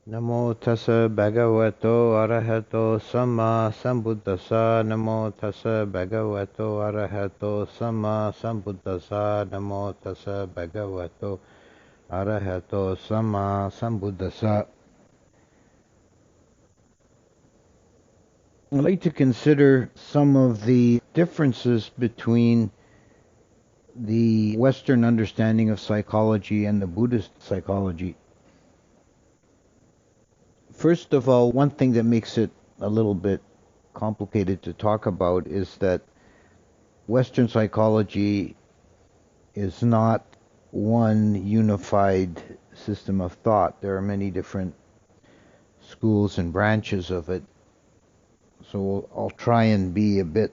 Namo tassa bhagavato arahato samma sambuddhassa. Namo tassa bhagavato arahato samma sambuddhassa. Namo tassa bhagavato arahato samma sambuddhassa. I'd like to consider some of the differences between the Western understanding of psychology and the Buddhist psychology. First of all, one thing that makes it a little bit complicated to talk about is that Western psychology is not one unified system of thought. There are many different schools and branches of it. So I'll try and be a bit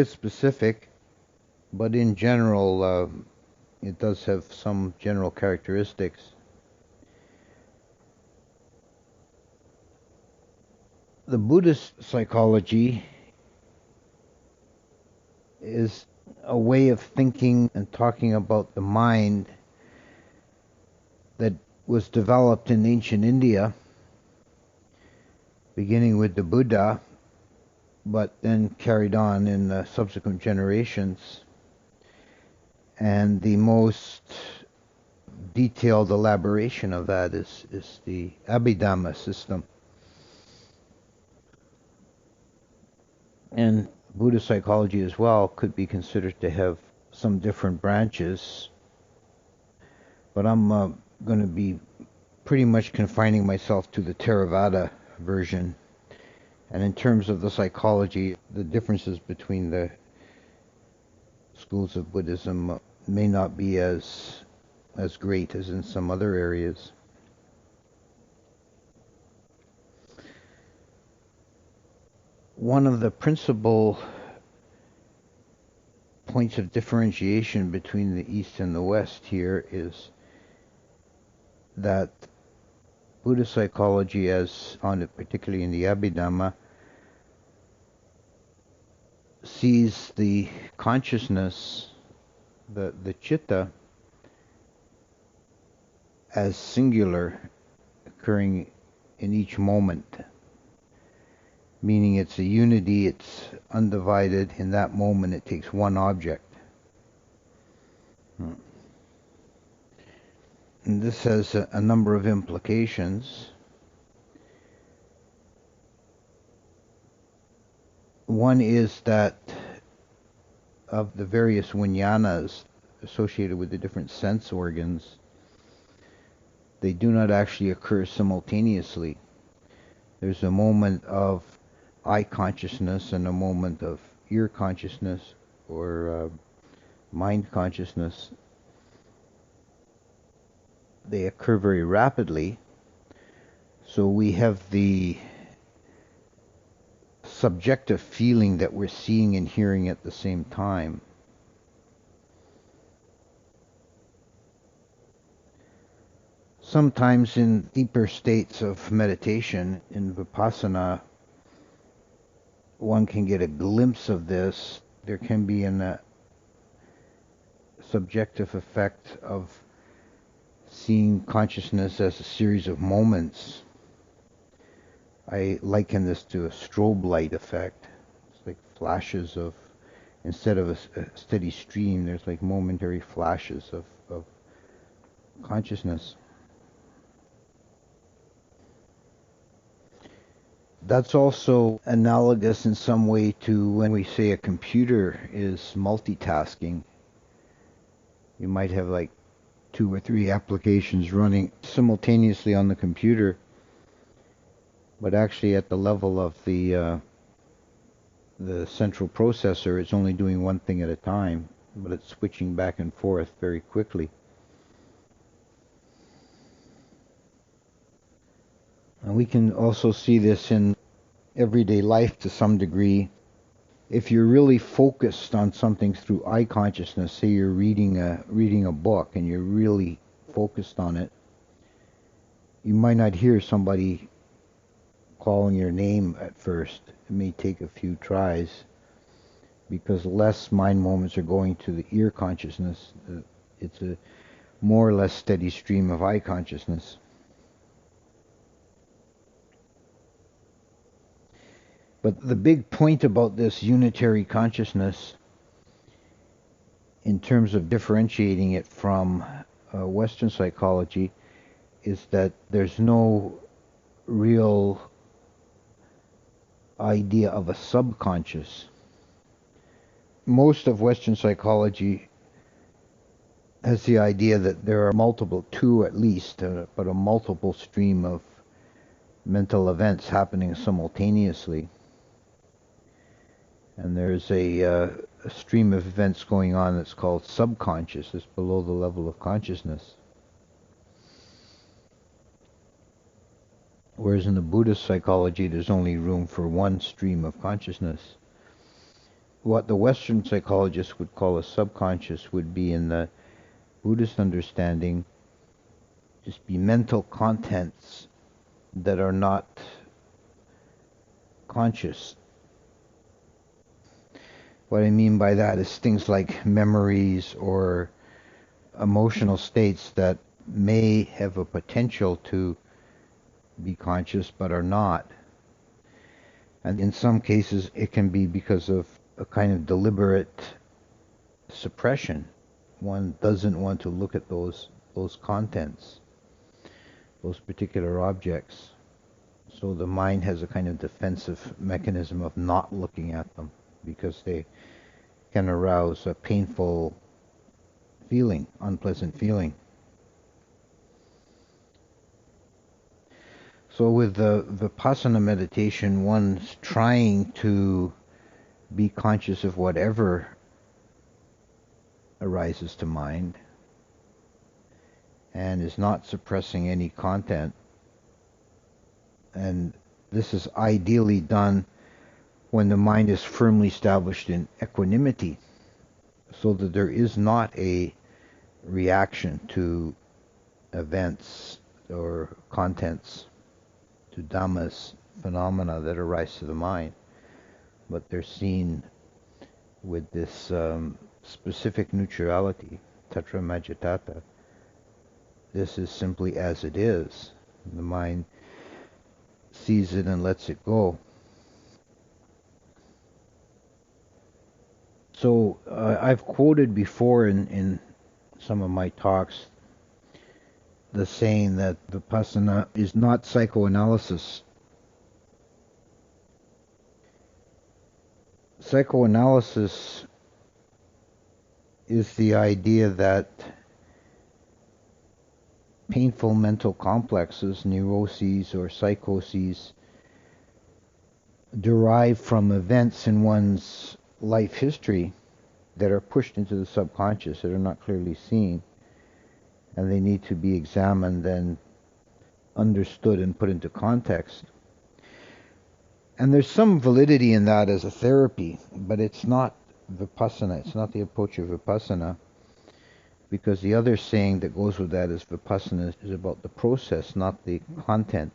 specific, but in general, it does have some general characteristics. The Buddhist psychology is a way of thinking and talking about the mind that was developed in ancient India, beginning with the Buddha, but then carried on in the subsequent generations. And the most detailed elaboration of that is the Abhidhamma system. And Buddhist psychology as well could be considered to have some different branches, but I'm going to be pretty much confining myself to the Theravada version. And in terms of the psychology, the differences between the schools of Buddhism may not be as great as in some other areas. One of the principal points of differentiation between the East and the West here is that Buddhist psychology, as found particularly in the Abhidhamma, sees the consciousness, the citta, as singular, occurring in each moment, meaning it's a unity, it's undivided. In that moment it takes one object. And this has a number of implications. One is that of the various vijnanas associated with the different sense organs, they do not actually occur simultaneously. There's a moment of eye consciousness and a moment of ear consciousness or mind consciousness. They occur very rapidly. So we have the subjective feeling that we're seeing and hearing at the same time. Sometimes in deeper states of meditation, in vipassana, one can get a glimpse of this. There can be a subjective effect of seeing consciousness as a series of moments. I liken this to a strobe light effect. It's like flashes of, instead of a steady stream, there's like momentary flashes of consciousness. That's also analogous in some way to when we say a computer is multitasking. You might have like 2 or 3 applications running simultaneously on the computer, but actually at the level of the central processor, it's only doing one thing at a time, but it's switching back and forth very quickly. And we can also see this in everyday life to some degree. If you're really focused on something through eye consciousness, say you're reading a book and you're really focused on it, you might not hear somebody calling your name at first. It may take a few tries because less mind moments are going to the ear consciousness. It's a more or less steady stream of eye consciousness. But the big point about this unitary consciousness, in terms of differentiating it from Western psychology, is that there's no real idea of a subconscious. Most of Western psychology has the idea that there are multiple, two at least, but a multiple stream of mental events happening simultaneously. And there's a stream of events going on that's called subconscious. It's below the level of consciousness. Whereas in the Buddhist psychology, there's only room for one stream of consciousness. What the Western psychologists would call a subconscious would be, in the Buddhist understanding, just be mental contents that are not conscious. What I mean by that is things like memories or emotional states that may have a potential to be conscious but are not. And in some cases it can be because of a kind of deliberate suppression. One doesn't want to look at those contents, those particular objects. So the mind has a kind of defensive mechanism of not looking at them because they can arouse a painful feeling, unpleasant feeling. So with the Vipassana meditation, one's trying to be conscious of whatever arises to mind and is not suppressing any content. And this is ideally done when the mind is firmly established in equanimity, so that there is not a reaction to events or contents, to dhammas, phenomena that arise to the mind, but they're seen with this specific neutrality, tatra majjhatthata. This is simply as it is. The mind sees it and lets it go. So I've quoted before in some of my talks the saying that Vipassana is not psychoanalysis. Psychoanalysis is the idea that painful mental complexes, neuroses or psychoses, derive from events in one's life history that are pushed into the subconscious, that are not clearly seen, and they need to be examined and understood and put into context. And there's some validity in that as a therapy, but it's not Vipassana, it's not the approach of Vipassana, because the other saying that goes with that is Vipassana is about the process, not the content.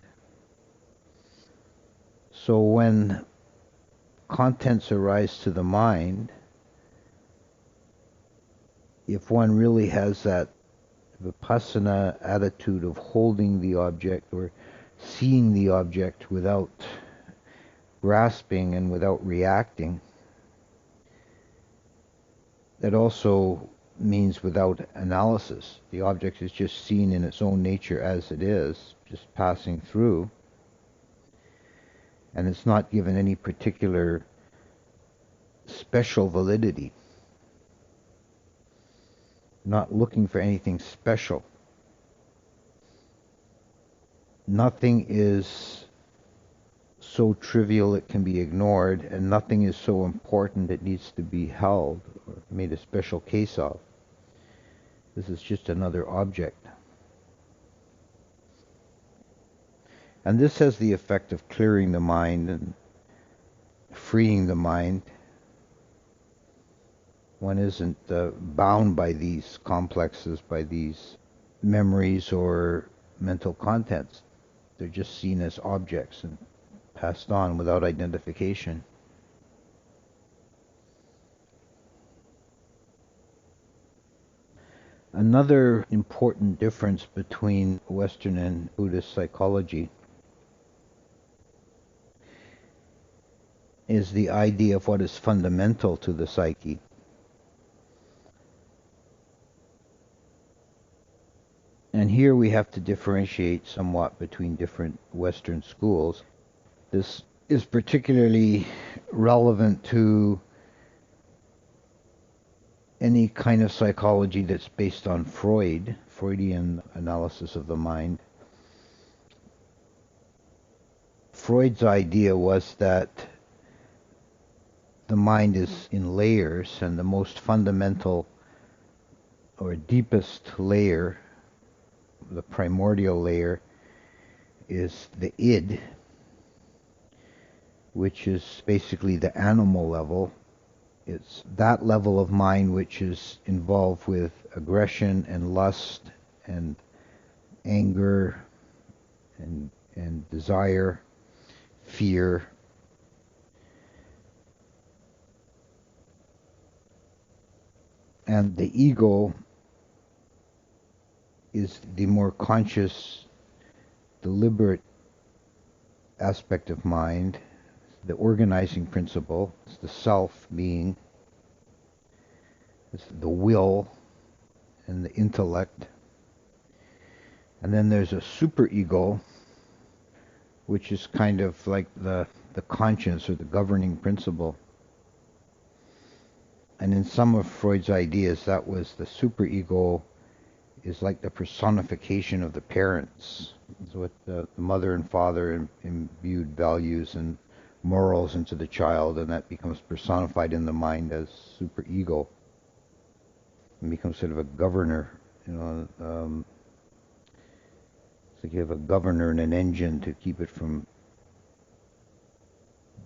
So when contents arise to the mind, if one really has that Vipassana attitude of holding the object or seeing the object without grasping and without reacting, that also means without analysis. The object is just seen in its own nature as it is, just passing through, and it's not given any particular special validity. Not looking for anything special. Nothing is so trivial it can be ignored, and nothing is so important it needs to be held or made a special case of. This is just another object. And this has the effect of clearing the mind and freeing the mind. One isn't bound by these complexes, by these memories or mental contents. They're just seen as objects and passed on without identification. Another important difference between Western and Buddhist psychology is the idea of what is fundamental to the psyche. And here we have to differentiate somewhat between different Western schools. This is particularly relevant to any kind of psychology that's based on Freudian analysis of the mind. Freud's idea was that the mind is in layers, and the most fundamental or deepest layer, the primordial layer, is the id, which is basically the animal level. It's that level of mind which is involved with aggression and lust and anger and desire, fear. And the ego is the more conscious, deliberate aspect of mind, the organizing principle. It's the self being, it's the will and the intellect. And then there's a superego, which is kind of like the conscience or the governing principle. And in some of Freud's ideas, that was the superego is like the personification of the parents. It's what the mother and father imbued values and morals into the child, and that becomes personified in the mind as superego and becomes sort of a governor. It's like you have a governor and an engine to keep it from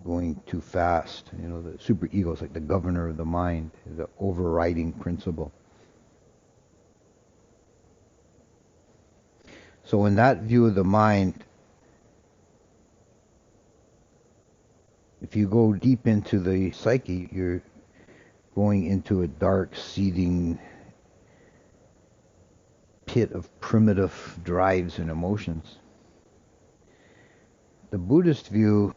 going too fast. The superego is like the governor of the mind, the overriding principle. So in that view of the mind, if you go deep into the psyche, you're going into a dark, seething pit of primitive drives and emotions. The Buddhist view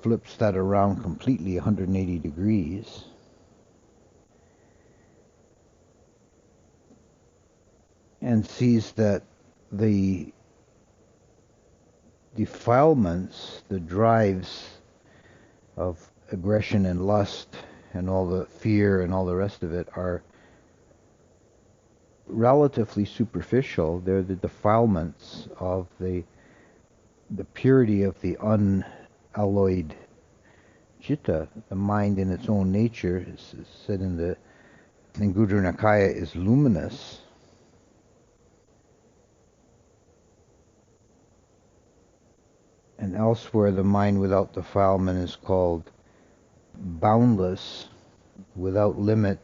flips that around completely 180 degrees. And sees that the defilements, the drives of aggression and lust and all the fear and all the rest of it are relatively superficial. They're the defilements of the purity of the unalloyed citta, the mind in its own nature, is said in Gudra Nikaya, is luminous. And elsewhere, the mind without defilement is called boundless, without limit,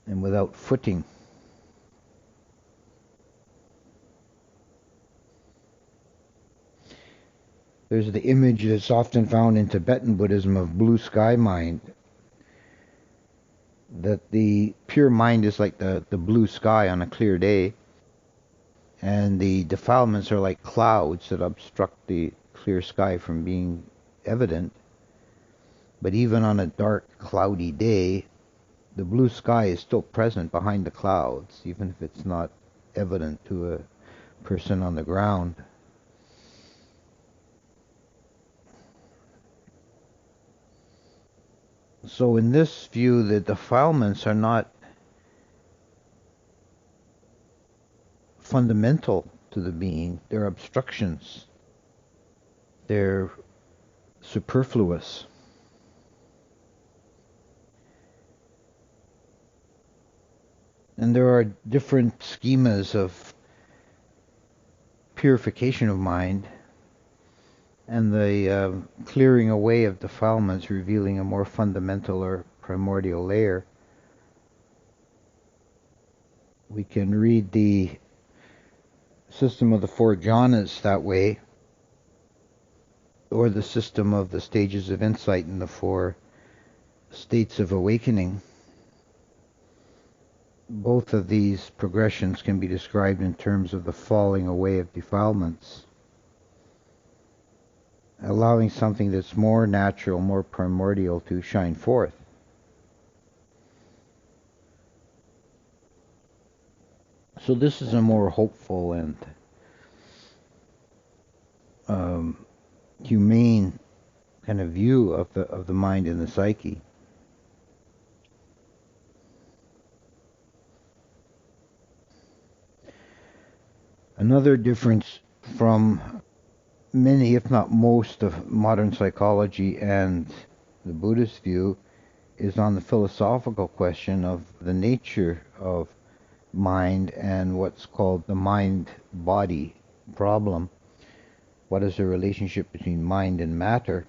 and without footing. There's the image that's often found in Tibetan Buddhism of blue sky mind, that the pure mind is like the blue sky on a clear day, and the defilements are like clouds that obstruct the clear sky from being evident. But even on a dark, cloudy day, the blue sky is still present behind the clouds, even if it's not evident to a person on the ground. So in this view, the defilements are not fundamental to the being. They're obstructions. They're superfluous. And there are different schemas of purification of mind, and the clearing away of defilements, revealing a more fundamental or primordial layer. We can read the system of the four jhanas that way, or the system of the stages of insight in the four states of awakening. Both of these progressions can be described in terms of the falling away of defilements. allowing something that's more natural, more primordial to shine forth. So this is a more hopeful and um, humane kind of view of the mind and the psyche. Another difference from many, if not most, of modern psychology and the Buddhist view is on the philosophical question of the nature of mind and what's called the mind-body problem. What is the relationship between mind and matter?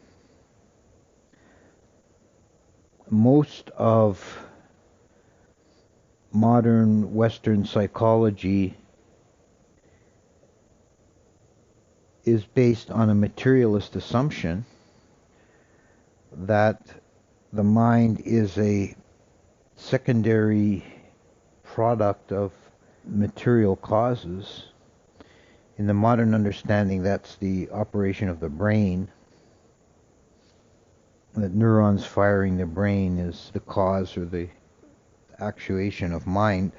Most of modern Western psychology is based on a materialist assumption that the mind is a secondary product of material causes. In the modern understanding, that's the operation of the brain. That neurons firing the brain is the cause or the actuation of mind.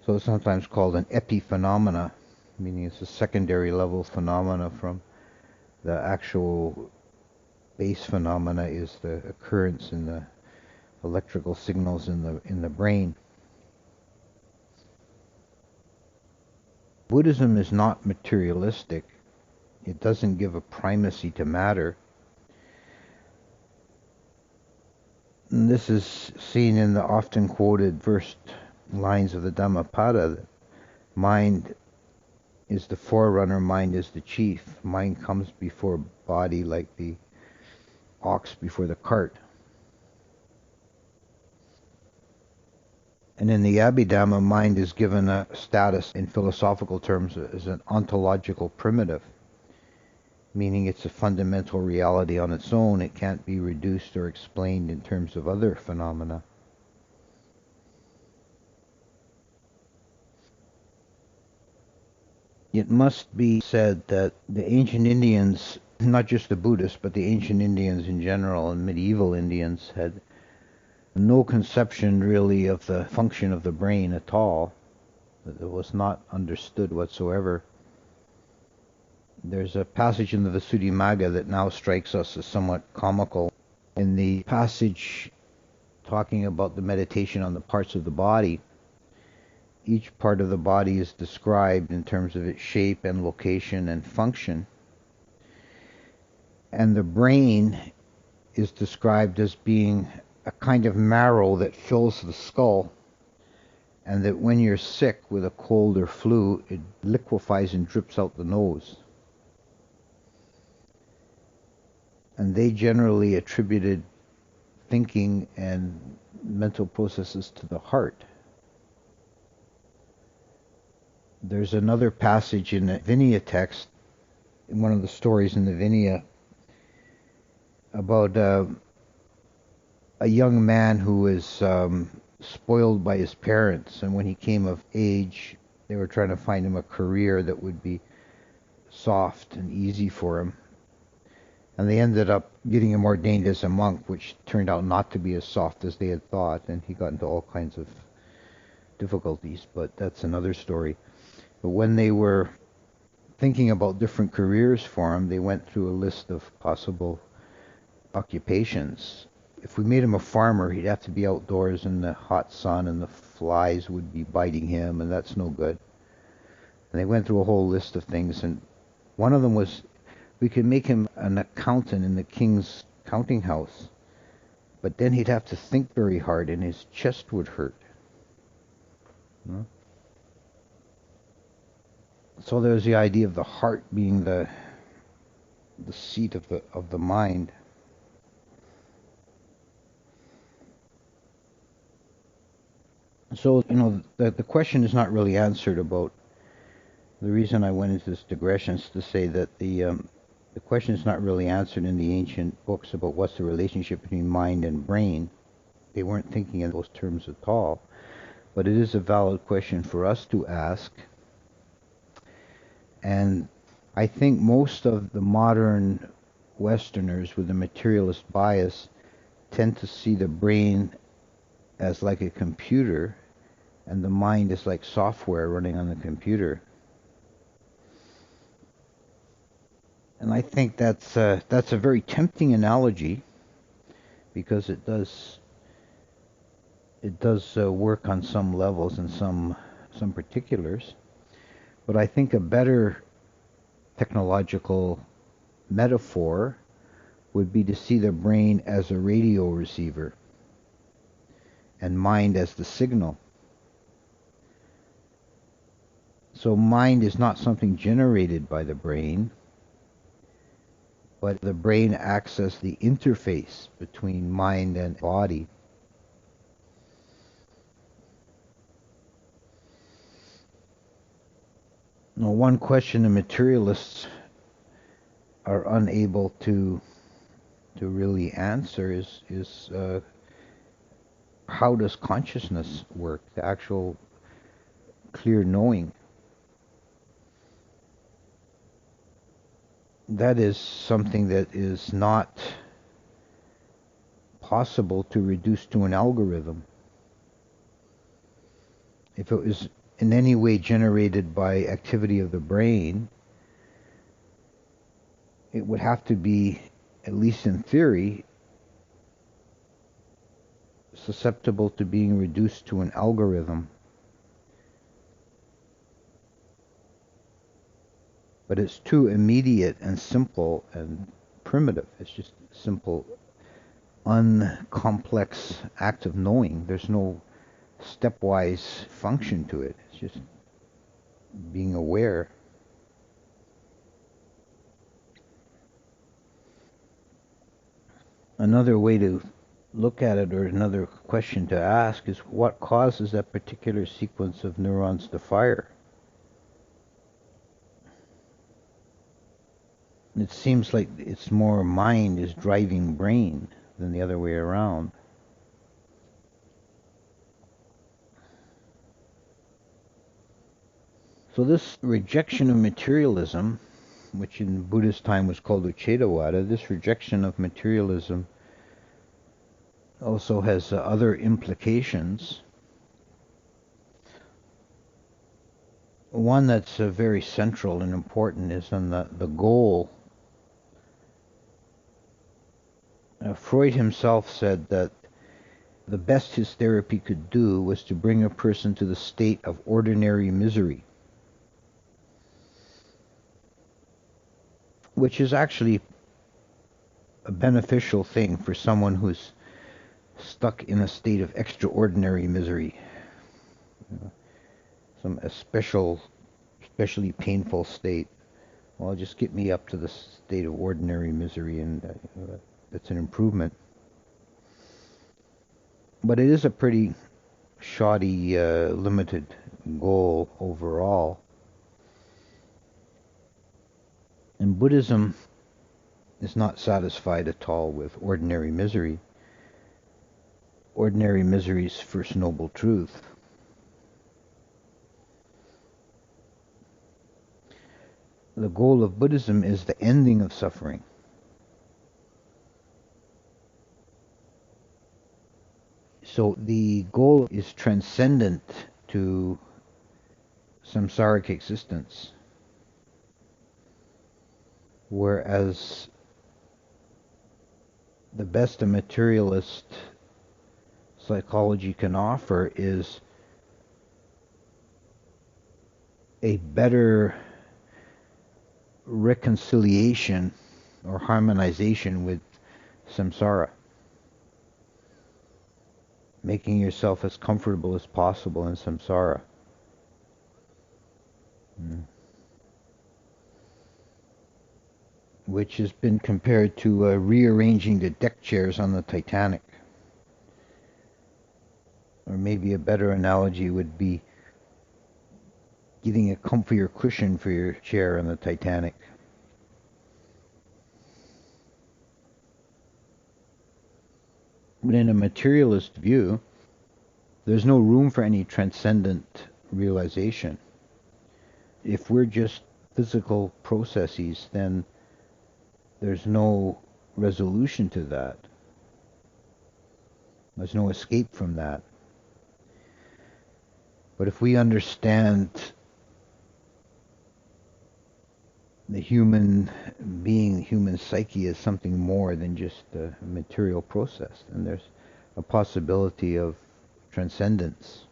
So it's sometimes called an epiphenomena, meaning it's a secondary level phenomena from the actual base phenomena is the occurrence in the electrical signals in the brain. Buddhism is not materialistic. It doesn't give a primacy to matter. And this is seen in the often quoted first lines of the Dhammapada. Mind is the forerunner, mind is the chief. Mind comes before body like the ox before the cart. And in the Abhidhamma, mind is given a status in philosophical terms as an ontological primitive, meaning it's a fundamental reality on its own. It can't be reduced or explained in terms of other phenomena. It must be said that the ancient Indians, not just the Buddhists, but the ancient Indians in general and medieval Indians had no conception really of the function of the brain at all. It was not understood whatsoever. There's a passage in the Visuddhimagga that now strikes us as somewhat comical. In the passage talking about the meditation on the parts of the body, each part of the body is described in terms of its shape and location and function. And the brain is described as being a kind of marrow that fills the skull, and that when you're sick with a cold or flu, it liquefies and drips out the nose. And they generally attributed thinking and mental processes to the heart. There's another passage in the Vinaya text, in one of the stories in the Vinaya, about a young man who was spoiled by his parents, and when he came of age, they were trying to find him a career that would be soft and easy for him. And they ended up getting him ordained as a monk, which turned out not to be as soft as they had thought, and he got into all kinds of difficulties, but that's another story. But when they were thinking about different careers for him, they went through a list of possible occupations. If we made him a farmer, he'd have to be outdoors in the hot sun, and the flies would be biting him, and that's no good. And they went through a whole list of things, and one of them was, we could make him an accountant in the king's counting house, but then he'd have to think very hard, and his chest would hurt. No? So there's the idea of the heart being the seat of the mind. So, the question is not really answered about, the reason I went into this digression is to say that the question is not really answered in the ancient books about what's the relationship between mind and brain. They weren't thinking in those terms at all. But it is a valid question for us to ask. And I think most of the modern Westerners with a materialist bias tend to see the brain as like a computer and the mind is like software running on the computer. And I think that's a very tempting analogy because it does work on some levels and some particulars. But I think a better technological metaphor would be to see the brain as a radio receiver and mind as the signal. So mind is not something generated by the brain, but the brain acts as the interface between mind and body. Now, one question the materialists are unable to really answer is how does consciousness work, the actual clear knowing. That is something that is not possible to reduce to an algorithm. If it was in any way generated by activity of the brain, it would have to be, at least in theory, susceptible to being reduced to an algorithm. But it's too immediate and simple and primitive. It's just simple, uncomplex act of knowing. There's no stepwise function to it. It's just being aware. Another way to look at it, or another question to ask, is what causes that particular sequence of neurons to fire? It seems like it's more mind is driving brain than the other way around. So this rejection of materialism, which in Buddhist time was called Uchedawada, this rejection of materialism also has other implications. One that's very central and important is on the goal. Freud himself said that the best his therapy could do was to bring a person to the state of ordinary misery, which is actually a beneficial thing for someone who's stuck in a state of extraordinary misery, especially painful state. Well, just get me up to the state of ordinary misery, and that's an improvement. But it is a pretty shoddy, limited goal overall. And Buddhism is not satisfied at all with ordinary misery. Ordinary misery's first noble truth. The goal of Buddhism is the ending of suffering. So the goal is transcendent to samsaric existence, whereas the best a materialist psychology can offer is a better reconciliation or harmonization with samsara, making yourself as comfortable as possible in samsara. Which has been compared to rearranging the deck chairs on the Titanic. Or maybe a better analogy would be getting a comfier cushion for your chair on the Titanic. But in a materialist view, there's no room for any transcendent realization. If we're just physical processes, then there's no resolution to that. There's no escape from that. But if we understand the human being, human psyche as something more than just a material process, then there's a possibility of transcendence.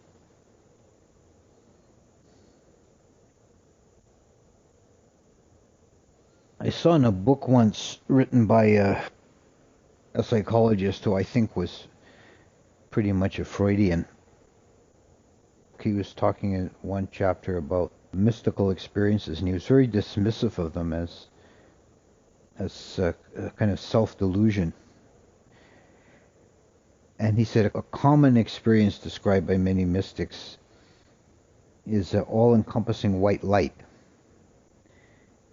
I saw in a book once written by a psychologist who I think was pretty much a Freudian. He was talking in one chapter about mystical experiences, and he was very dismissive of them as a kind of self-delusion. And he said a common experience described by many mystics is an all-encompassing white light.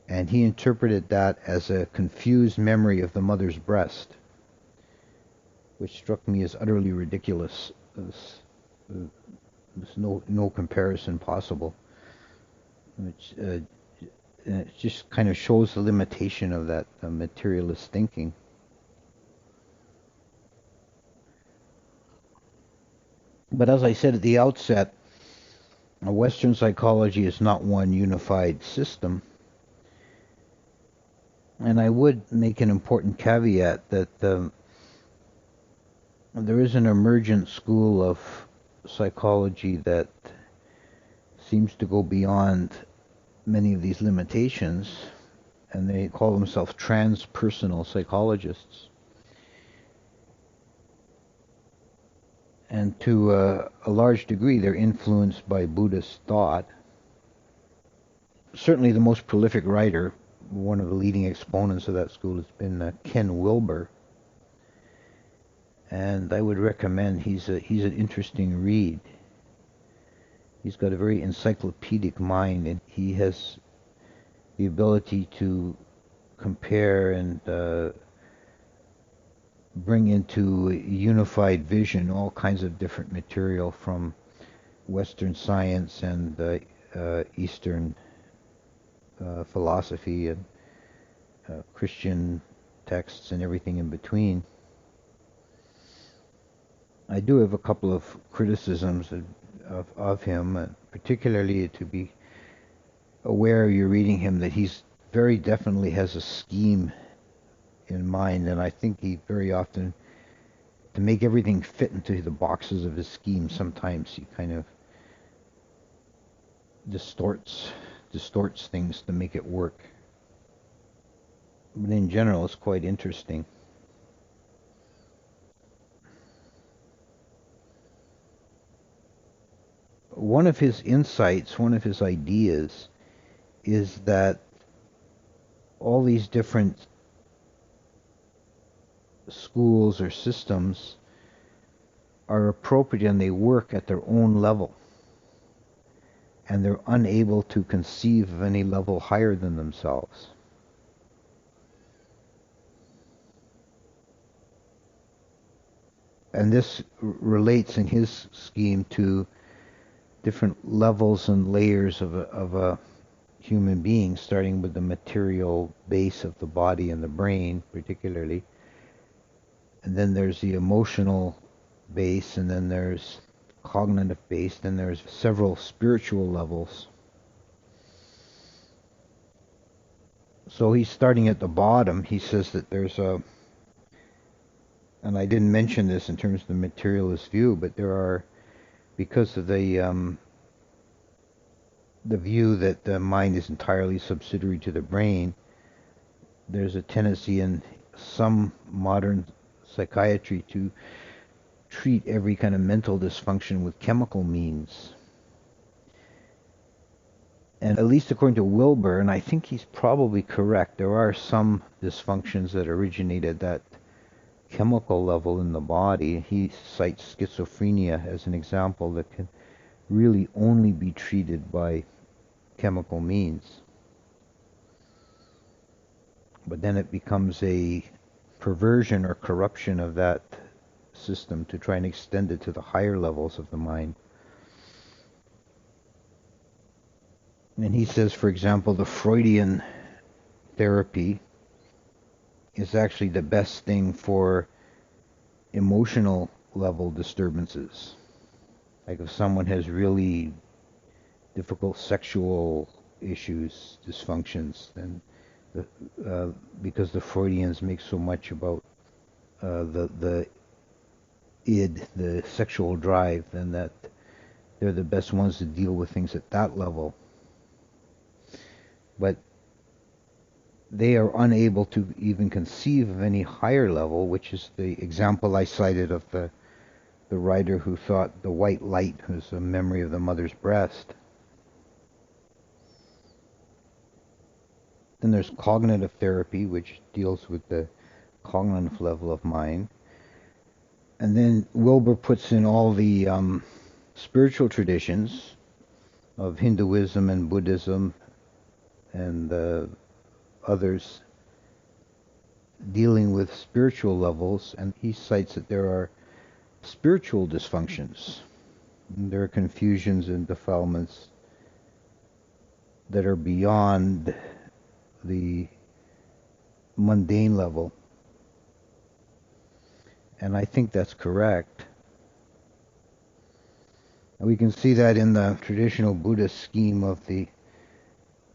And he interpreted that as a confused memory of the mother's breast, which struck me as utterly ridiculous. There's no comparison possible. Which it just kind of shows the limitation of that materialist thinking. But as I said at the outset, Western psychology is not one unified system. And I would make an important caveat that there is an emergent school of psychology that seems to go beyond many of these limitations, and they call themselves transpersonal psychologists. And to a large degree, they're influenced by Buddhist thought. Certainly the most prolific writer, one of the leading exponents of that school, has been Ken Wilber. And I would recommend, he's an interesting read. He's got a very encyclopedic mind, and he has the ability to compare and bring into unified vision all kinds of different material from Western science and Eastern philosophy and Christian texts and everything in between. I do have a couple of criticisms of him, particularly to be aware you're reading him that he's very definitely has a scheme in mind, and I think he very often, to make everything fit into the boxes of his scheme, sometimes he kind of distorts things to make it work. But in general, it's quite interesting. One of his insights, one of his ideas, is that all these different schools or systems are appropriate and they work at their own level. And they're unable to conceive of any level higher than themselves. And this relates in his scheme to different levels and layers of a human being, starting with the material base of the body and the brain particularly. And then there's the emotional base, and then there's cognitive base, then there's several spiritual levels. So he's starting at the bottom. He says that there's and I didn't mention this in terms of the materialist view, but there are, because of the view that the mind is entirely subsidiary to the brain, there's a tendency in some modern psychiatry to treat every kind of mental dysfunction with chemical means. And at least according to Wilber, and I think he's probably correct, there are some dysfunctions that originate at that chemical level in the body. He cites schizophrenia as an example that can really only be treated by chemical means. But then it becomes a perversion or corruption of that system to try and extend it to the higher levels of the mind. And he says, for example, the Freudian therapy is actually the best thing for emotional level disturbances. Like if someone has really difficult sexual issues, dysfunctions, then because the Freudians make so much about the id, the sexual drive, then that they're the best ones to deal with things at that level. But they are unable to even conceive of any higher level, which is the example I cited of the writer who thought the white light was a memory of the mother's breast. Then there's cognitive therapy, which deals with the cognitive level of mind. And then Wilber puts in all the spiritual traditions of Hinduism and Buddhism and others dealing with spiritual levels, and he cites that there are spiritual dysfunctions. There are confusions and defilements that are beyond the mundane level. And I think that's correct. And we can see that in the traditional Buddhist scheme of the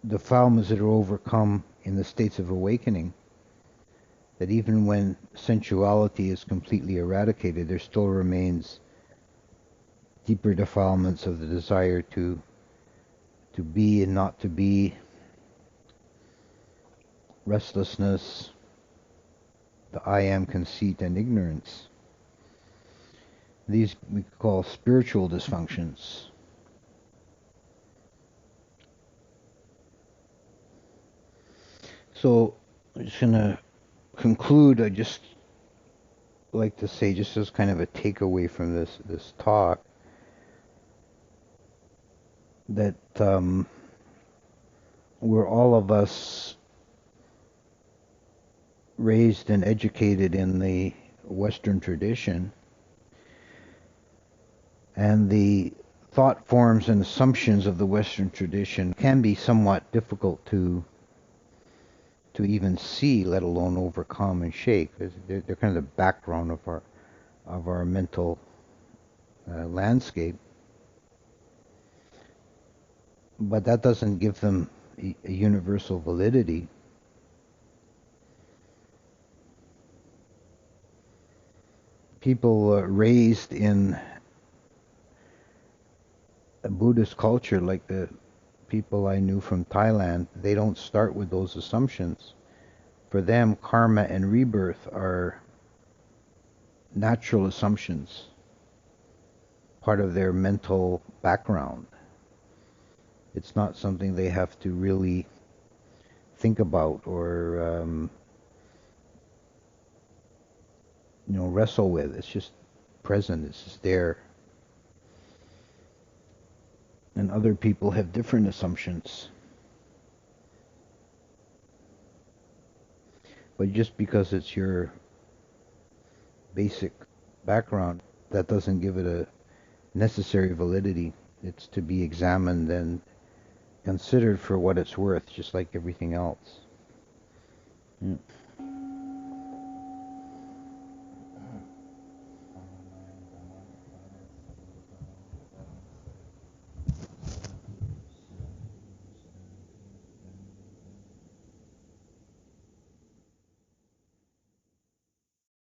defilements that are overcome in the states of awakening. That even when sensuality is completely eradicated, there still remains deeper defilements of the desire to be and not to be, restlessness, the I am conceit, and ignorance. These we call spiritual dysfunctions. So I'm just going to conclude. I just like to say, just as kind of a takeaway from this talk, that we're all of us raised and educated in the Western tradition, and the thought forms and assumptions of the Western tradition can be somewhat difficult to even see, let alone overcome and shake. They're kind of the background of our mental landscape, but that doesn't give them a universal validity. People raised in a Buddhist culture, like the people I knew from Thailand, they don't start with those assumptions. For them, karma and rebirth are natural assumptions, part of their mental background. It's not something they have to really think about or wrestle with. It's just present. It's just there. And other people have different assumptions. But just because it's your basic background, that doesn't give it a necessary validity. It's to be examined and considered for what it's worth, just like everything else. Yeah.